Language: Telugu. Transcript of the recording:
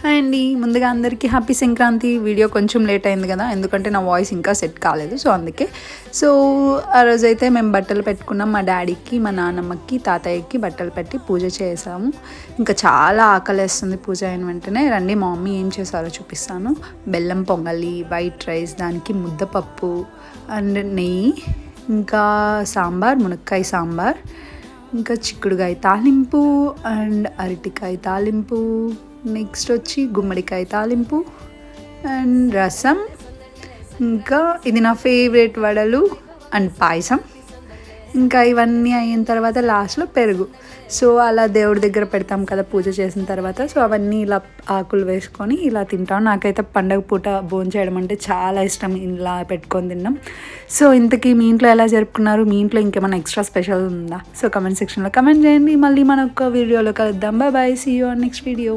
హాయ్ అండి, ముందుగా అందరికీ హ్యాపీ సంక్రాంతి. వీడియో కొంచెం లేట్ అయింది కదా, ఎందుకంటే నా వాయిస్ ఇంకా సెట్ కాలేదు, సో అందుకే. సో ఆ రోజైతే మేము బట్టలు పెట్టుకున్నాం. మా డాడీకి, మా నాన్నమ్మకి, తాతయ్యకి బట్టలు పెట్టి పూజ చేసాము. ఇంకా చాలా ఆకలేస్తుంది పూజ అయిన వెంటనే. రండి మా మమ్మీ ఏం చేశారో చూపిస్తాను. బెల్లం పొంగలి, వైట్ రైస్, దానికి ముద్దపప్పు అండ్ నెయ్యి, ఇంకా సాంబార్, మునక్కాయ సాంబార్, ఇంకా చిక్కుడుకాయ తాలింపు అండ్ అరటికాయ తాలింపు, నెక్స్ట్ వచ్చి గుమ్మడికాయ తాలింపు అండ్ రసం, ఇంకా ఇది నా ఫేవరెట్ వడలు అండ్ పాయసం. ఇంకా ఇవన్నీ అయిన తర్వాత లాస్ట్లో పెరుగు. సో అలా దేవుడి దగ్గర పెడతాం కదా పూజ చేసిన తర్వాత. సో అవన్నీ ఇలా ఆకులు వేసుకొని ఇలా తింటాం. నాకైతే పండగ పూట భోంచేయడం అంటే చాలా ఇష్టం, ఇలా పెట్టుకొని తిన్నాం. సో ఇంతకీ మీ ఇంట్లో ఎలా జరుపుకున్నారు? మీ ఇంట్లో ఇంకేమైనా ఎక్స్ట్రా స్పెషల్ ఉందా? సో కమెంట్ సెక్షన్లో కమెంట్ చేయండి. మళ్ళీ మన ఒక వీడియోలో కలుద్దాం. Bye bye, see you on next video.